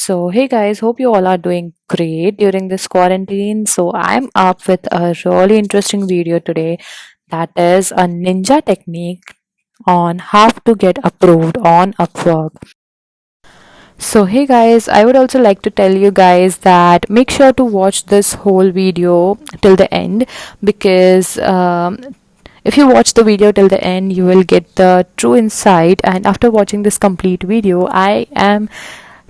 So, hey guys, hope you all are doing great during this quarantine. So, I'm up with a really interesting video today that is a ninja technique on how to get approved on Upwork. So, hey guys, I would also like to tell you guys that make sure to watch this whole video till the end because if you watch the video till the end, you will get the true insight. And after watching this complete video, I am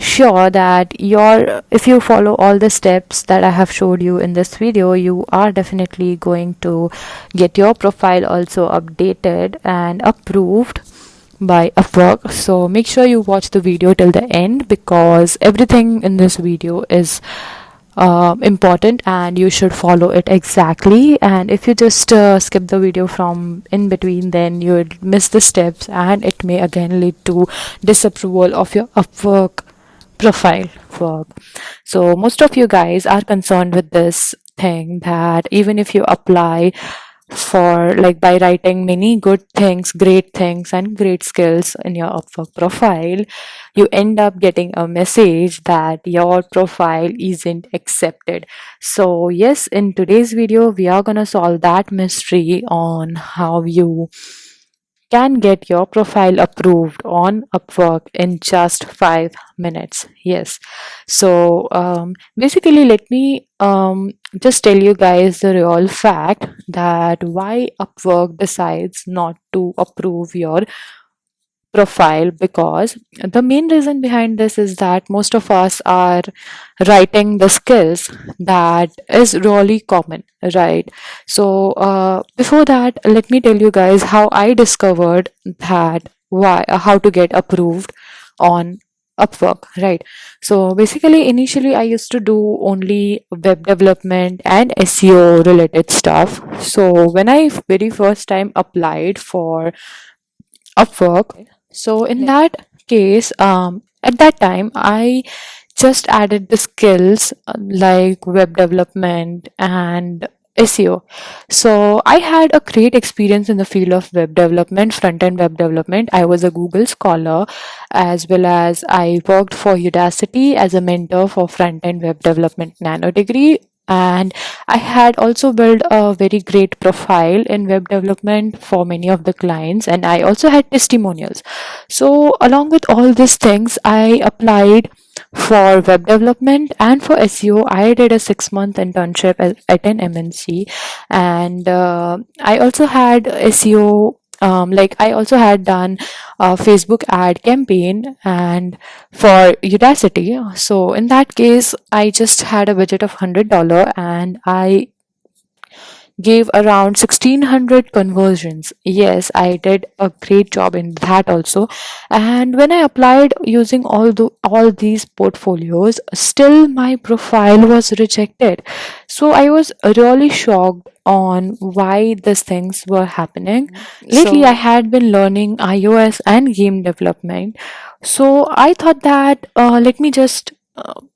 sure that if you follow all the steps that I have showed you in this video, you are definitely going to get your profile also updated and approved by Upwork. So make sure you watch the video till the end because everything in this video is important and you should follow it exactly. And if you just skip the video from in between, then you would miss the steps and it may again lead to disapproval of your Upwork profile work. So most of you guys are concerned with this thing that even if you apply for like by writing many good things, great things and great skills in your Upwork profile, you end up getting a message that your profile isn't accepted. So yes, in today's video we are gonna solve that mystery on how you can get your profile approved on Upwork in just 5 minutes. Yes. So basically, let me just tell you guys the real fact that why Upwork decides not to approve your profile, because the main reason behind this is that most of us are writing the skills that is really common, right? So before that, let me tell you guys how I discovered that why how to get approved on Upwork, right? So basically, initially I used to do only web development and SEO related stuff. So when I very first time applied for Upwork, so in that case, at that time, I just added the skills like web development and SEO. So I had a great experience in the field of web development, front end web development. I was a Google Scholar, as well as I worked for Udacity as a mentor for front end web development nano degree. And I had also built a very great profile in web development for many of the clients, and I also had testimonials. So, along with all these things, I applied for web development and for SEO. I did a 6 month internship at an MNC, and I also had SEO. Like I also had done a Facebook ad campaign and for Udacity. So in that case, I just had a budget of $100 and I gave around 1600 conversions. Yes, I did a great job in that also. And when I applied using all these portfolios, still my profile was rejected. So I was really shocked on why these things were happening. Lately, I had been learning iOS and game development. So I thought that let me just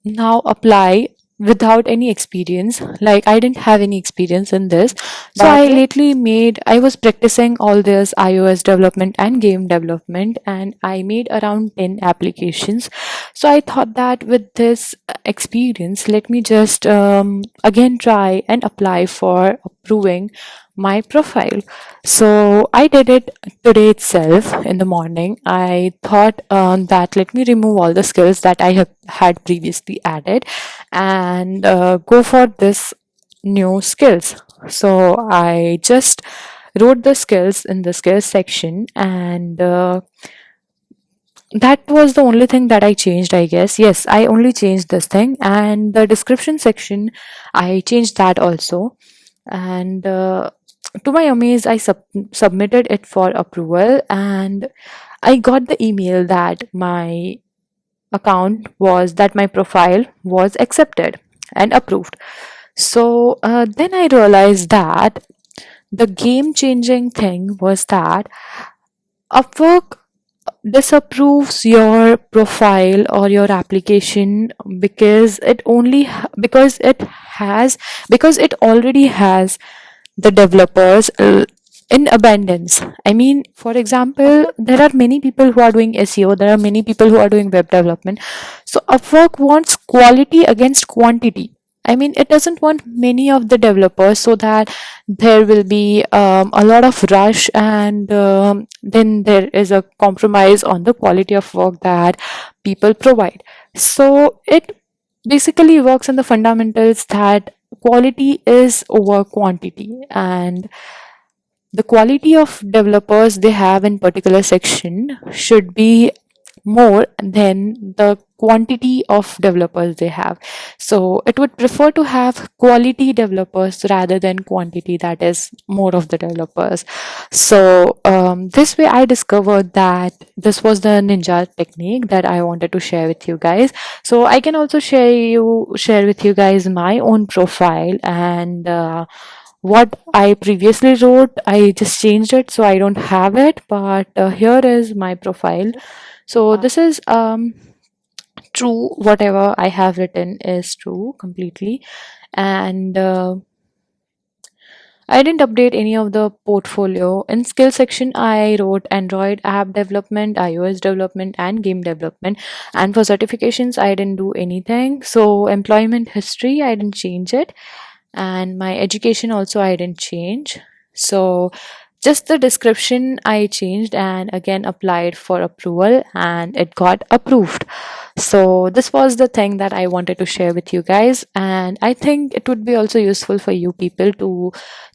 now apply without any experience. Like I didn't have any experience in this, so I lately made I was practicing all this iOS development and game development, and I made around 10 applications. So I thought that with this experience, let me just again try and apply for approving my profile. So I did it today itself in the morning. I thought that let me remove all the skills that I have had previously added and go for this new skills. So I just wrote the skills in the skills section, and that was the only thing that I changed, I guess. Yes, I only changed this thing, and the description section I changed that also. And to my amaze, I submitted it for approval, and I got the email that my profile was accepted and approved. So then I realized that the game changing thing was that Upwork disapproves your profile or your application because because it already has the developers in abundance. I mean, for example, there are many people who are doing SEO, there are many people who are doing web development. So Upwork wants quality against quantity. I mean, it doesn't want many of the developers so that there will be a lot of rush, and then there is a compromise on the quality of work that people provide. So it basically works on the fundamentals that quality is over quantity, and the quality of developers they have in particular section should be more than the quantity of developers they have. So it would prefer to have quality developers rather than quantity, that is more of the developers. So this way I discovered that this was the ninja technique that I wanted to share with you guys. So I can also share with you guys my own profile, and what I previously wrote, I just changed it so I don't have it. But here is my profile. So this is true. Whatever I have written is true completely, and I didn't update any of the portfolio. In skill section, I wrote Android app development, iOS development, and game development. And for certifications, I didn't do anything. So employment history, I didn't change it, and my education also I didn't change. So just the description I changed and again applied for approval, and it got approved. So this was the thing that I wanted to share with you guys, and I think it would be also useful for you people to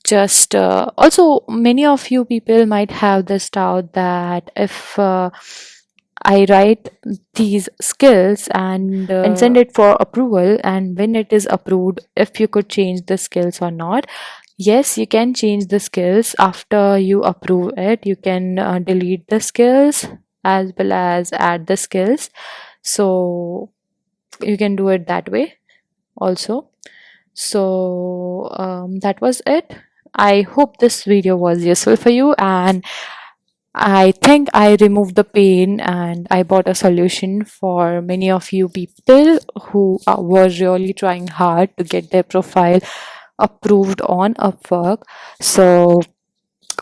just also many of you people might have this doubt that if I write these skills and send it for approval, and when it is approved, if you could change the skills or not. Yes, you can change the skills after you approve it. You can delete the skills as well as add the skills. So you can do it that way also. So that was it. I hope this video was useful for you, and I think I removed the pain and I bought a solution for many of you people who were really trying hard to get their profile approved on Upwork. So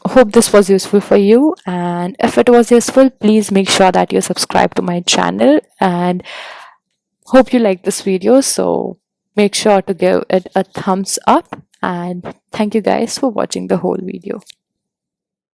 hope this was useful for you, and if it was useful, please make sure that you subscribe to my channel, and hope you like this video. So make sure to give it a thumbs up, and thank you guys for watching the whole video.